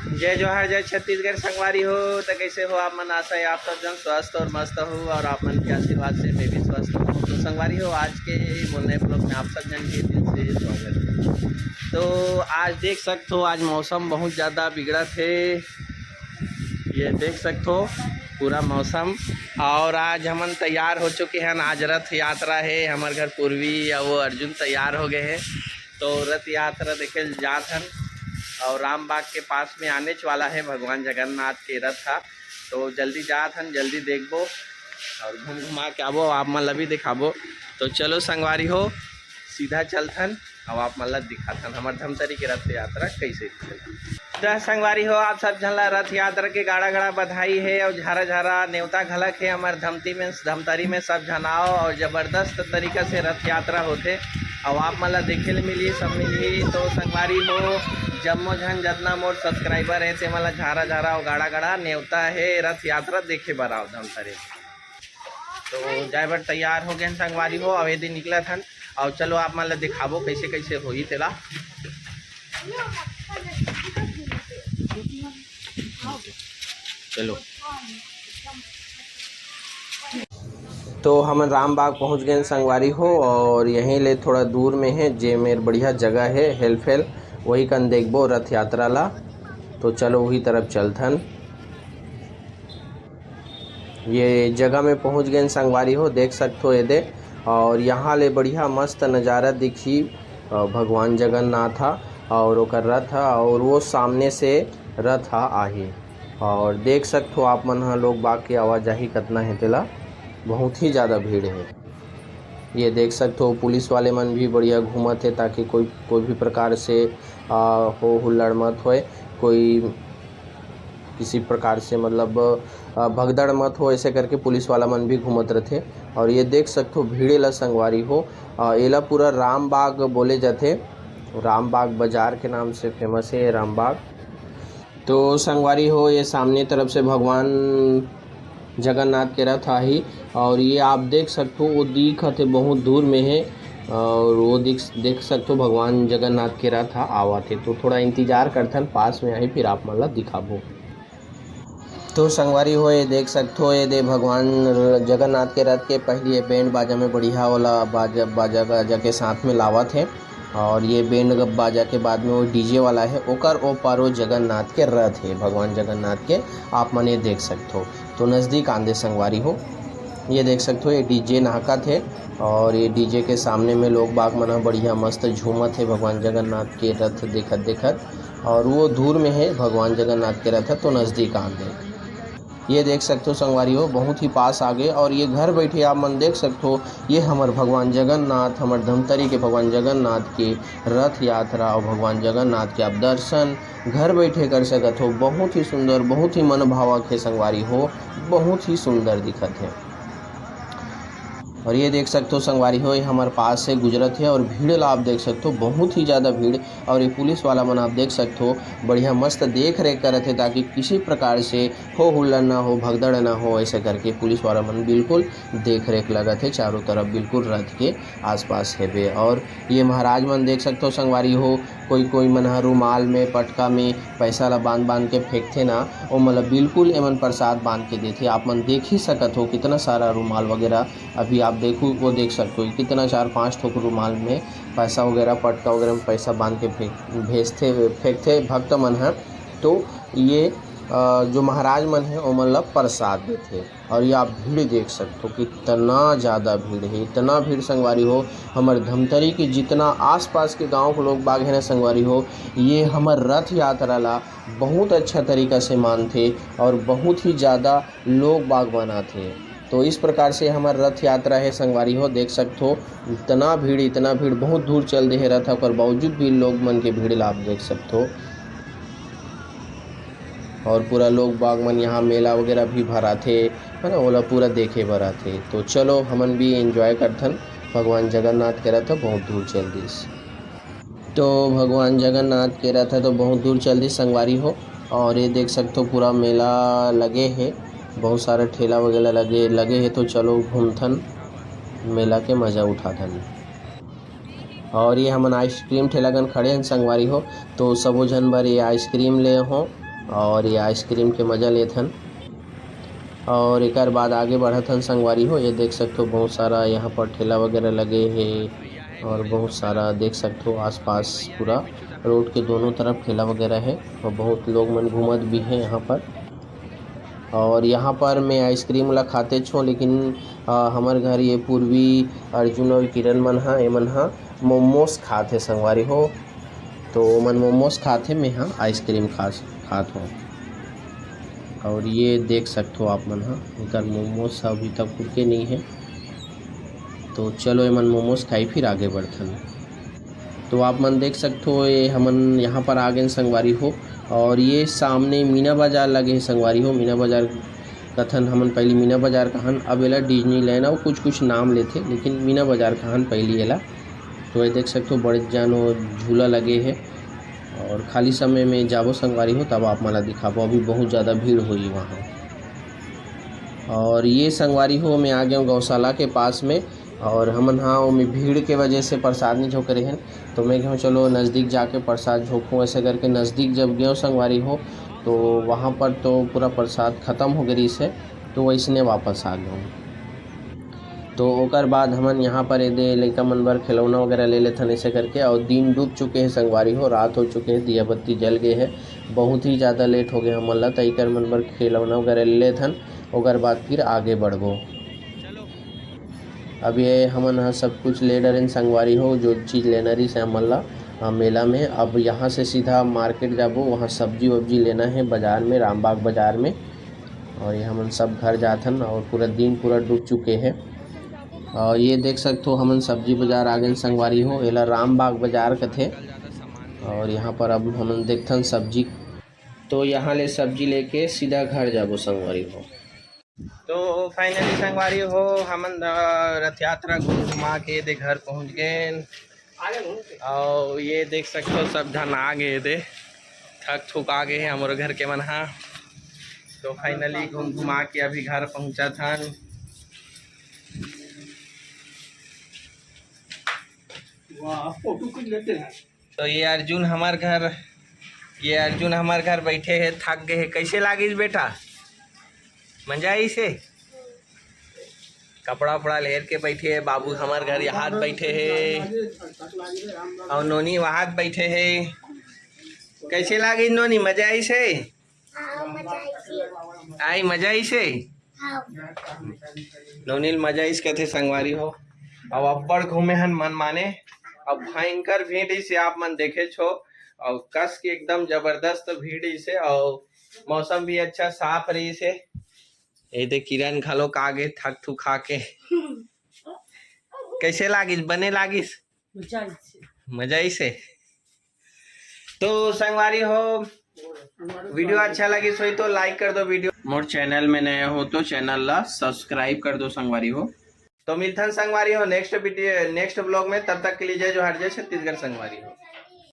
जय जोहार जय छत्तीसगढ़ संगवारी हो। तो कैसे हो आप मन? आशा है आप सब जन स्वस्थ और मस्त हो और आप मन के आशीर्वाद से मैं भी स्वस्थ हूँ। तो संगवारी हो, आज के बोलने ब्लॉग में आप सब जन के दिल से स्वागत है। तो आज देख सकते हो, आज मौसम बहुत ज़्यादा बिगड़ा थे। ये देख सकते हो पूरा मौसम। और आज हमन तैयार हो चुके हैं। आज रथ यात्रा है, हमारे घर पूर्वी या वो अर्जुन तैयार हो गए हैं। तो रथ यात्रा देखे जात हन और रामबाग के पास में आने वाला है भगवान जगन्नाथ के रथ था। तो जल्दी जात हन, जल्दी देखबो और घूम घुमा के आबो, आप मन ला भी दिखाबो। तो चलो संगवारी हो, सीधा चलथन और आप मन ला दिखाथन हमार धमतरी के रथ यात्रा कैसे चला। संगवारी हो, आप सब झन ला रथ यात्रा के गाड़ा गाड़ा बधाई है और झारा झारा न्योता घलक है। हमार धमतरी में सब झनाओ और ज़बरदस्त तरीका से रथ यात्रा होते और आप मन ला देखे ले मिली, सब मिली। तो संगवारी हो, जम्मो झन जितना मोर सब्सक्राइबर है ते मला झारा झारा और गाड़ा गाड़ा न्योता है रथ यात्रा देखे बर आओ धमतरी। तो जाए बर तैयार हो गए संगवारी हो, अवे दिन निकला थन और चलो आप मन ला दिखाबो कैसे कैसे होई तेला। चलो तो हम रामबाग पहुंच गए संगवारी हो और यहीं ले थोड़ा दूर में है जे मेर बढ़िया जगह है हेल्फेल, वही कन देखबो रथ यात्रा ला। तो चलो वही तरफ चलथन। ये जगह में पहुंच गए संगवारी हो, देख सकते हो ये दे। और यहाँ ले बढ़िया मस्त नज़ारा दिखी भगवान जगन्नाथ और ओकर रथ और वो सामने से रथ आही। और देख सकते हो आप मन लोग बाग के आवाजाही कितना है तेला, बहुत ही ज़्यादा भीड़ है। ये देख सकते हो पुलिस वाले मन भी बढ़िया घूमत है ताकि कोई भी प्रकार से हो हुल्लड़ मत होए, कोई किसी प्रकार से मतलब भगदड़ मत हो, ऐसे करके पुलिस वाला मन भी घूमत रहते। और ये देख सकते हो भीड़ ला संगवारी हो, एला पूरा रामबाग बोले जाते, रामबाग बाजार के नाम से फेमस है रामबाग। तो संगवारी हो, ये सामने तरफ से भगवान जगन्नाथ के रथ आही और ये आप देख सकते हो वो दिखत है बहुत दूर में है और वो देख सकते हो भगवान जगन्नाथ के रथ आवत है। तो थोड़ा इंतजार करथन, पास में आई फिर आप मन ला दिखाबो। तो संगवारी हो, ये देख सकते हो ये दे भगवान जगन्नाथ के रथ के पहले बैंड बाजा में बढ़िया वाला बाजा के साथ में लावत है और ये बैंड बाजा के बाद में वो डीजे वाला है ओकर ओ पारो जगन्नाथ के रथ है भगवान जगन्नाथ के, आप मन ये देख सकते हो। तो नज़दीक आंदे संगवारी हो, ये देख सकते हो ये डीजे नाहकत है और ये डीजे के सामने में लोग बाग मना बढ़िया मस्त झूमत है भगवान जगन्नाथ के रथ देखत देखत। और वो दूर में है भगवान जगन्नाथ के रथ, तो नज़दीक आंदे ये देख सकते हो संगवारी हो, बहुत ही पास आ गए। और ये घर बैठे आप मन देख सकते हो ये हमार भगवान जगन्नाथ, हमार धमतरी के भगवान जगन्नाथ के रथ यात्रा और भगवान जगन्नाथ के आप दर्शन घर बैठे कर सकत हो। बहुत ही सुंदर, बहुत ही मनभावक है संगवारी हो, बहुत ही सुंदर दिखत है। और ये देख सकते हो संगवारी हो, ये हमारे पास से गुजरत है और भीड़ ला आप देख सकते हो, बहुत ही ज़्यादा भीड़। और ये पुलिस वाला मन आप देख सकते हो बढ़िया मस्त देख रेख करत है ताकि किसी प्रकार से हो हुल्लड़ ना हो, भगदड़ ना हो, ऐसे करके पुलिस वाला मन बिल्कुल देख रेख लगत है चारों तरफ बिल्कुल रथ के आसपास है बे। और ये महाराज मन देख सकते हो संगवारी हो, कोई मन रुमाल में पटका में पैसा ला बांध के फेंकथे ना, वो मतलब बिल्कुल एमन प्रसाद बांध के देथे। आप मन देख ही सकत हो कितना सारा रुमाल वगैरह अभी आप देखो वो देख सकते हो कितना 4-5 ठोक रुमाल में पैसा वगैरह पटका वगैरह में पैसा बांध के फेंकते भक्त मन है। तो ये जो महाराज मन है वो मतलब प्रसाद देते। और ये आप भीड़ देख सकते हो कितना ज़्यादा भीड़ है, इतना भीड़ संगवारी हो। हमारे धमतरी के जितना आसपास के गांव के लोग बाग है ना संगवारी हो, ये हमार रथ यात्रा ला बहुत अच्छा तरीका से मानते और बहुत ही ज़्यादा लोग बाग बनाते। तो इस प्रकार से हमारा रथ यात्रा है संगवारी हो, देख सकते हो इतना भीड़ बहुत दूर चल दे है रथ पर बावजूद भी लोग मन के भीड़ ला आप देख सकते हो। और पूरा लोग बाग मन यहाँ मेला वगैरह भी भराथे है ना, ओला पूरा देखे भराथे। तो चलो हमन भी एंजॉय करथन, भगवान जगन्नाथ के रथ बहुत दूर चल दिस। तो भगवान जगन्नाथ के रथ तो बहुत दूर चल दिस संगवारी हो। और ये देख सकते हो पूरा मेला लगे है, बहुत सारे ठेला वगैरह लगे है। तो चलो घूमथन, मेला के मज़ा उठाथन। और ये हमन आइसक्रीम ठेलागन खड़े हैं संगवारी हो, तो सबो झन बर ये आइसक्रीम ले हो और ये आइसक्रीम के मज़ा लेथन। और एक बाद आगे बढ़थन संगवारी हो। ये देख सकते हो बहुत सारा यहाँ पर ठेला वगैरह लगे हैं और बहुत सारा देख सकते हो आसपास पूरा रोड के दोनों तरफ ठेला वगैरह है और बहुत लोग मन घूमत भी हैं यहाँ पर। और यहाँ पर मैं आइसक्रीम ला खाते छो, लेकिन हमार घर ये पूर्वी अर्जुन और किरण मन हा एमन हा मोमोस खाते संगवारी हो। तो मन मोमोस खाते, मैं हाँ आइसक्रीम खात हूँ। और ये देख सकते हो आप मन हाँ इनका मोमोस अभी तक रुके नहीं है। तो चलो मन मोमोस खाई फिर आगे बढ़थन। तो आप मन देख सकते हो ये हमन यहाँ पर आ गए संगवारी हो। और ये सामने मीना बाज़ार लगे है संगवारी हो। मीना बाज़ार कथन हमन पहले मीना बाज़ार कहन, अब एला डिज्नीलैंड और कुछ नाम लेते, लेकिन मीना बाज़ार कहन पहली एला। तो ये देख सकते हो बड़े जानो झूला लगे है और खाली समय में जाबो संगवारी हो तब आप मला दिखाबो। अभी बहुत ज़्यादा भीड़ हुई वहाँ। और ये संगवारी हो मैं आ गया हूँ गौशाला के पास में। और हमन हाँ में भीड़ के वजह से प्रसाद नहीं झोंक रहे हैं, तो मैं कहूँ चलो नज़दीक जाके प्रसाद झोंकूँ। ऐसे करके नज़दीक जब गया संगवारी हो तो वहाँ पर तो पूरा प्रसाद ख़त्म हो गई से, तो वैसने वापस आ गया हूँ। तो ओकर बाद हमन यहाँ पर दे लड़का मन बर खिलौना वगैरह ले लेथन ऐसे करके। और दिन डूब चुके हैं संगवारी हो, रात हो चुके हैं, दिया बत्ती जल गए हैं, बहुत ही ज़्यादा लेट हो गया हमन ला। तैकर मन बर खिलौना वगैरह ले लेथन, ओकर बाद फिर आगे बढ़बो। अब ये हमन हाँ सब कुछ ले डरें संगवारी हो, जो चीज़ लेना रही से हमन ला मेला में। अब यहाँ से सीधा मार्केट जाबो, वहाँ सब्जी वब्जी लेना है बाज़ार में, रामबाग बाज़ार में। और ये हमन सब घर जाथन और पूरा दिन पूरा डूब चुके हैं। और ये देख सकते हो हमन सब्जी बाज़ार आ गए संगवारी हो, एला रामबाग बाज़ार कथे। और यहाँ पर अब हमन देखथन सब्जी, तो यहाँ ले सब्जी लेके सीधा घर जाबो संगवारी हो। तो फाइनली संगवारी हो हमन रथ यात्रा घुमा के दे घर पहुँच गए। और ये देख सकते हो सब जन आ गए दे, थक थुक आ गए हैं हमारे घर के मन हाँ। तो फाइनली घुमा के अभी घर पहुँचा था। तो ये अर्जुन हमार घर बैठे है, थक गए है। कैसे लागिस बेटा? मजा आई से? कपड़ा वपड़ा लेर के बैठे है। बाबू हमार घर यहाँ बैठे है और नोनी वहाँ बैठे है। कैसे लागी नोनी? मजा आई से? आई मजा आई से? नोनी मजा इस कहते संगवारी हो। अब अब्बड़ घूमे हन मन माने। अब भयंकर भीड़ से आप मन देखे छो, और कस के एकदम जबरदस्त भीड़ से। और मौसम भी अच्छा साफ रही से। ये दे किरण घलो आगे थक थुक खा के। कैसे लागिस? बने लागिस? मजा ही से। तो संगवारी हो वीडियो अच्छा लगी सोई तो लाइक कर दो वीडियो। मोर चैनल में नया हो तो चैनल ला सब्सक्राइब कर दो संगवारी हो। तो मिलथन संगवारी हो नेक्स्ट वीडियो नेक्स्ट ब्लॉग में। तब तक के लिए जय जोहार, जय छत्तीसगढ़ संगवारी हो।